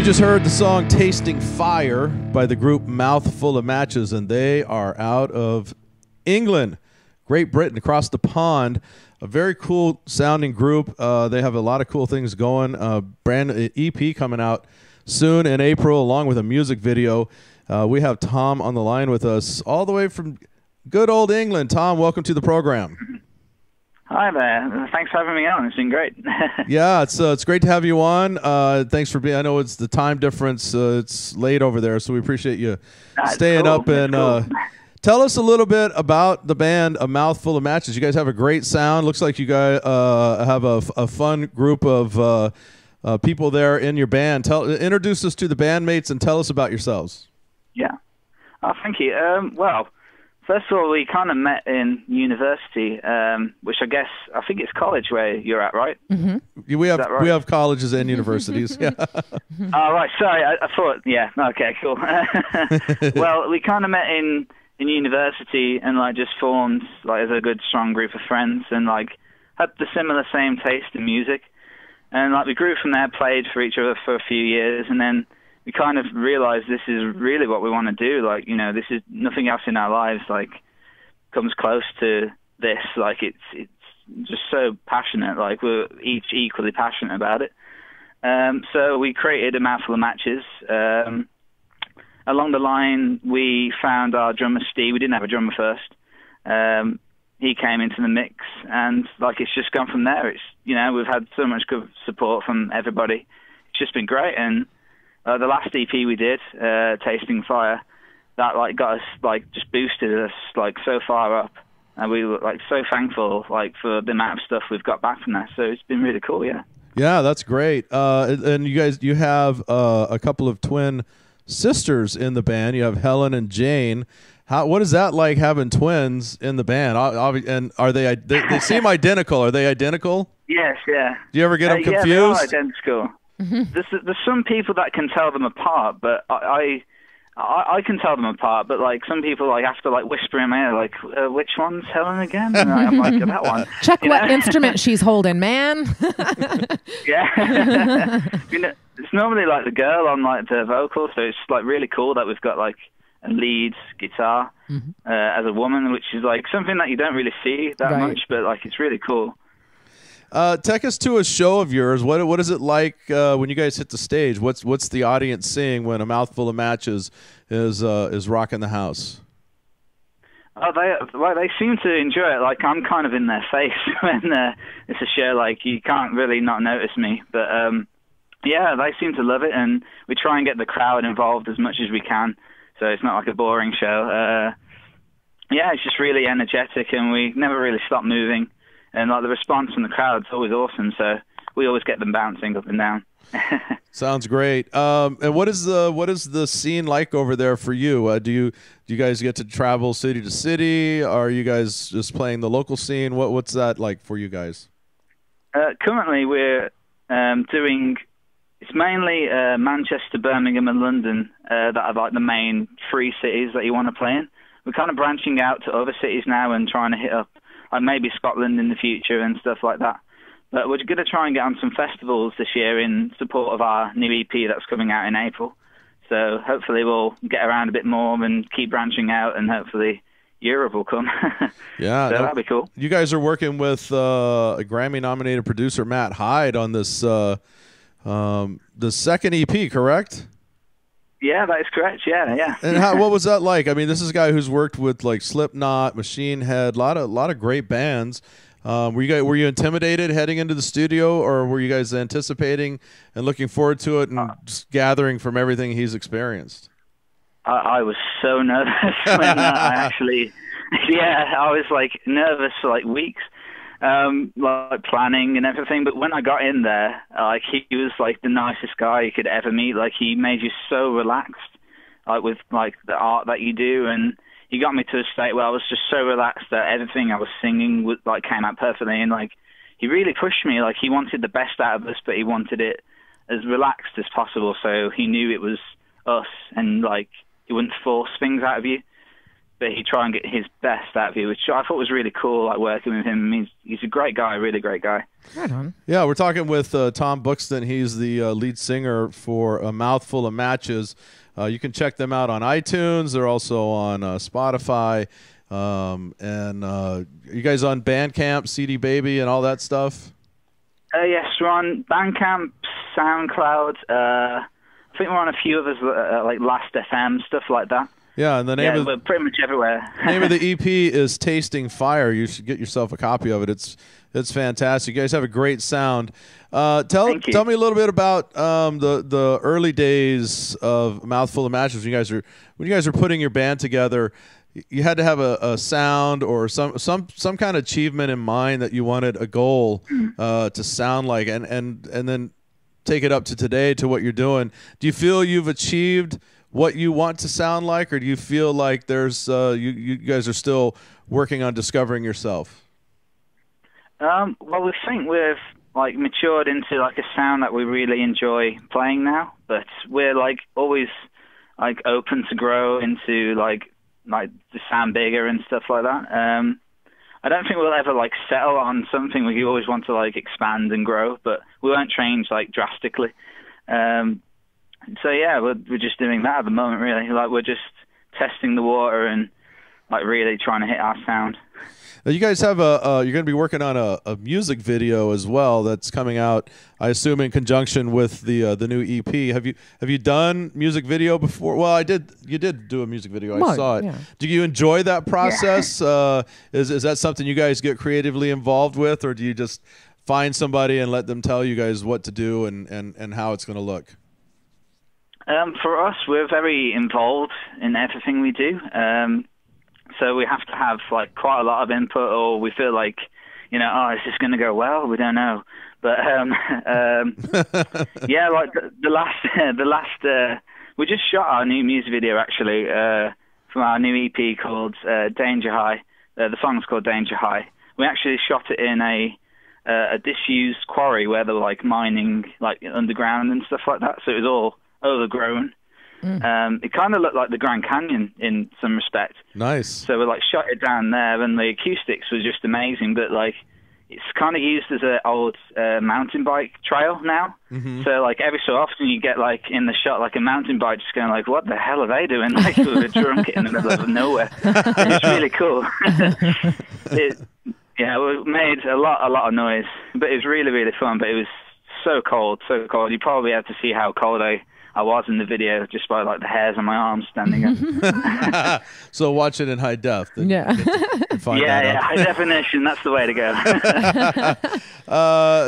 just heard the song Tasting Fire by the group Mouthful of Matches, and they are out of England, Great Britain, across the pond. A very cool sounding group. They have a lot of cool things going. Brand EP coming out soon in April, along with a music video. We have Tom on the line with us all the way from good old England. Tom, welcome to the program. Hi there. Thanks for having me on. It's been great. Yeah, it's great to have you on. Thanks for being. I know it's the time difference. It's late over there, so we appreciate you staying cool. up and tell us a little bit about the band A Mouthful of Matches. You guys have a great sound. Looks like you guys have a fun group of people there in your band. Introduce us to the bandmates and tell us about yourselves. Yeah. Oh, thank you. Well, first of all, we kind of met in university, which I think it's college where you're at, right? Mm-hmm. We have colleges and universities. Yeah. Oh, right. Sorry, I thought. Yeah. Okay. Cool. Well, we kind of met in university and just formed as a good strong group of friends and had the same taste in music, and we grew from there. Played for each other for a few years, and then we kind of realized this is really what we want to do. This is nothing else in our lives comes close to this. It's just so passionate. We're each equally passionate about it. So we created A Mouthful of Matches. Along the line, we found our drummer Steve. We didn't have a drummer first. He came into the mix, and it's just gone from there. It's we've had so much good support from everybody. It's just been great. And the last EP we did, Tasting Fire, that got us just boosted us so far up, and we were so thankful for the amount of stuff we've got back from that. So it's been really cool, yeah. Yeah, that's great. And you have a couple of twin sisters in the band. You have Helen and Jane. What is that like having twins in the band? And are they seem identical? Are they identical? Yes, yeah. Do you ever get them confused? Yeah, they are identical. Mm-hmm. There's some people that can tell them apart, but I can tell them apart. But some people have to whisper in my ear, which one's Helen again? And I'm that one. Check what instrument she's holding, man. Yeah. It's normally the girl on the vocals, so it's really cool that we've got a lead guitar as a woman, which is something that you don't really see that much, but it's really cool. Take us to a show of yours. What is it like when you guys hit the stage? What's the audience seeing when A Mouthful of Matches is rocking the house? Oh, they seem to enjoy it. I'm kind of in their face when it's a show. You can't really not notice me, but yeah, they seem to love it, and we try and get the crowd involved as much as we can, so it's not a boring show. Yeah, it's just really energetic, and we never really stop moving. And the response from the crowd's always awesome, so we always get them bouncing up and down. Sounds great. And what is the scene like over there for you? Do you guys get to travel city to city? Are you guys just playing the local scene? What's that like for you guys? Currently, we're doing. It's mainly Manchester, Birmingham, and London that are the main 3 cities that you want to play in. We're kind of branching out to other cities now and trying to hit up. Maybe Scotland in the future and stuff like that. But we're going to try and get on some festivals this year in support of our new EP that's coming out in April. So hopefully we'll get around a bit more and keep branching out, and hopefully Europe will come. Yeah. So that'll be cool. You guys are working with a Grammy-nominated producer, Matt Hyde, on this the second EP, correct? Yeah, that is correct. Yeah. And what was that like? I mean, this is a guy who's worked with Slipknot, Machine Head, a lot of great bands. Were you intimidated heading into the studio, or were you guys anticipating and looking forward to it and just gathering from everything he's experienced? I was so nervous when I actually. Yeah, I was nervous for weeks. Planning and everything, but when I got in there, he was the nicest guy you could ever meet. He made you so relaxed, with the art that you do, and he got me to a state where I was just so relaxed that everything I was singing came out perfectly, and he really pushed me. He wanted the best out of us, but he wanted it as relaxed as possible, so he knew it was us, and he wouldn't force things out of you. but he'd try and get his best out of you, which I thought was really cool, like working with him. I mean, he's a great guy, really great guy. Right on. Yeah, we're talking with Tom Buxton. He's the lead singer for A Mouthful of Matches. You can check them out on iTunes. They're also on Spotify. And you guys on Bandcamp, CD Baby, and all that stuff? Yes, we're on Bandcamp, SoundCloud. I think we're on a few others, like Last FM, stuff like that. Yeah, and the name we're pretty much everywhere. name of the EP is Tasting Fire. You should get yourself a copy of it. It's fantastic. You guys have a great sound. Tell me a little bit about the early days of Mouthful of Matches. When you guys are putting your band together, you had to have a sound or some kind of achievement in mind that you wanted a goal to sound like, and then take it up to today to what you're doing. Do you feel you've achieved what you want to sound like, or do you feel like there's you guys are still working on discovering yourself? Well, we think we've like matured into like a sound that we really enjoy playing now, but we're like always like open to grow into like to sound bigger and stuff like that. I don't think we'll ever like settle on something. We always want to like expand and grow, but we won't change like drastically. So yeah, we're just doing that at the moment, really. Like we're just testing the water and like really trying to hit our sound. Now you guys have you're going to be working on a music video as well that's coming out, I assume, in conjunction with the new EP. Have you done music video before? Well, you did do a music video. I saw it. Yeah. Do you enjoy that process? Yeah. Is that something you guys get creatively involved with, or do you just find somebody and let them tell you guys what to do and how it's going to look? For us, we're very involved in everything we do. So we have to have like quite a lot of input, or we feel like, is this going to go well? We don't know. But yeah, like the last we just shot our new music video actually from our new EP called Danger High. The song's called Danger High. We actually shot it in a disused quarry where they were like mining like underground and stuff like that. So it was all overgrown. It kind of looked like the Grand Canyon in some respect. Nice. So we like shot it down there, and the acoustics was just amazing. But like, it's kind of used as an old mountain bike trail now. Mm-hmm. So like every so often you get like in the shot like a mountain bike just going like, what the hell are they doing? Like we were drunk in the middle of nowhere. It's really cool. We made a lot of noise, but it was really, really fun. But it was so cold. You probably have to see how cold I was in the video just by like the hairs on my arms standing up. So watch it in high def. Yeah. High definition. That's the way to go.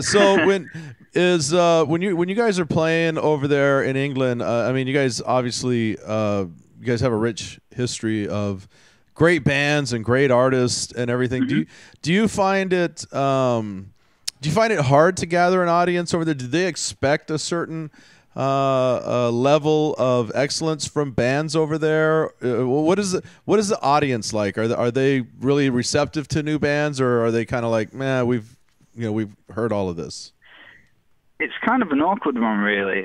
So when you guys are playing over there in England, I mean, you guys obviously you guys have a rich history of great bands and great artists and everything. Mm-hmm. Do you find it hard to gather an audience over there? Do they expect a certain level of excellence from bands over there? What is the audience like? Are they really receptive to new bands, or are they kind of like, man, we've heard all of this? It's kind of an awkward one, really.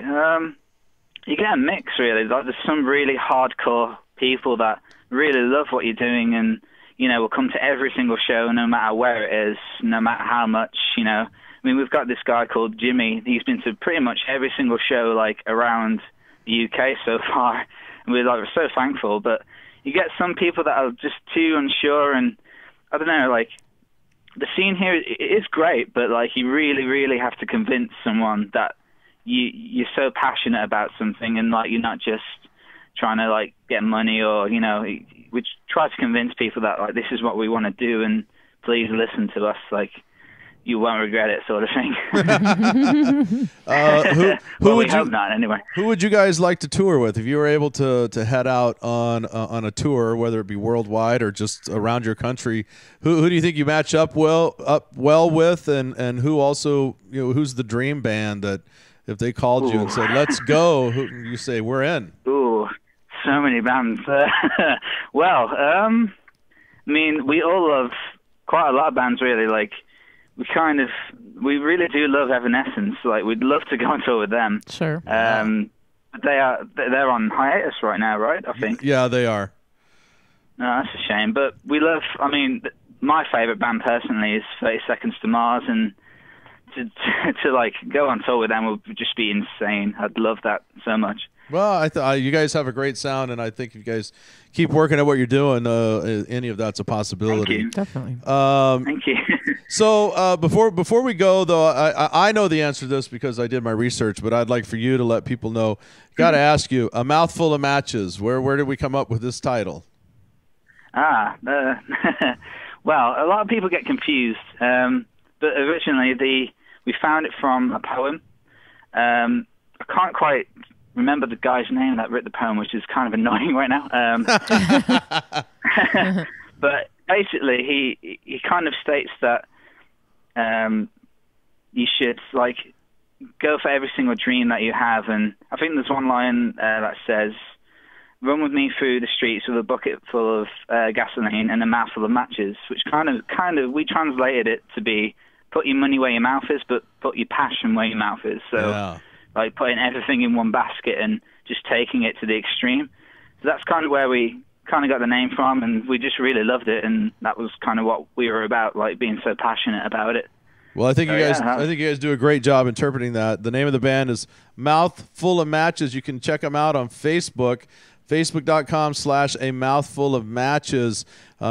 You get a mix, really. Like there's some really hardcore people that really love what you're doing, and will come to every single show, no matter where it is, no matter how much. I mean, we've got this guy called Jimmy. He's been to pretty much every single show, like, around the UK so far. And we're so thankful. But you get some people that are just too unsure, and I don't know, like, the scene here is great, but, like, you really, really have to convince someone that you're so passionate about something, and, like, you're not just trying to, like, get money or, we try to convince people that, like, this is what we want to do, and please listen to us, like, you won't regret it, sort of thing. Who would hope not, anyway. Who would you guys like to tour with if you were able to head out on a tour, whether it be worldwide or just around your country? Who do you think you match up well with, and who also who's the dream band that if they called you and said let's go, who you say we're in? Ooh, so many bands. Well, I mean, we all love quite a lot of bands, really. Like. We really do love Evanescence. Like, we'd love to go on tour with them. Sure. They're on hiatus right now, right? I think. Yeah, they are. No, that's a shame. But we love, I mean, my favourite band personally is 30 Seconds to Mars, and to like go on tour with them would just be insane. I'd love that so much. Well, you guys have a great sound, and I think if you guys keep working at what you're doing, any of that's a possibility. Thank you. Definitely. Thank you. So before we go, though, I know the answer to this because I did my research, but I'd like for you to let people know. Got to ask you, A Mouthful of Matches. Where did we come up with this title? Well, a lot of people get confused, but originally we found it from a poem. I can't quite remember the guy's name that wrote the poem, which is kind of annoying right now. But basically, he kind of states that you should like go for every single dream that you have, and I think there's one line that says, "Run with me through the streets with a bucket full of gasoline and a mouthful of matches," which kind of we translated it to be put your money where your mouth is, but put your passion where your mouth is. So. Yeah. Like putting everything in one basket and just taking it to the extreme. So that's kind of where we kind of got the name from, and we just really loved it, and that was kind of what we were about, like being so passionate about it. Well, I think you guys do a great job interpreting that. The name of the band is Mouthful of Matches. You can check them out on Facebook, facebook.com/AMouthFullOfMatches.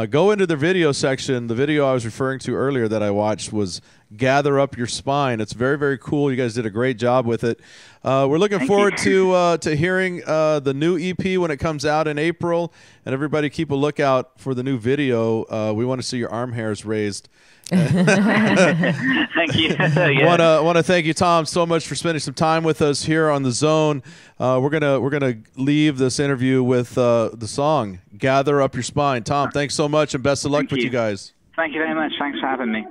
Go into their video section. The video I was referring to earlier that I watched was Gather Up Your Spine. It's very, very cool. You guys did a great job with it. We're looking forward to hearing the new EP when it comes out in April. And everybody keep a lookout for the new video. We want to see your arm hairs raised. Thank you. Want to thank you, Tom, so much for spending some time with us here on The Zone. We're gonna leave this interview with the song "Gather Up Your Spine." Tom, thanks so much, and best of luck with you guys. Thank you very much. Thanks for having me.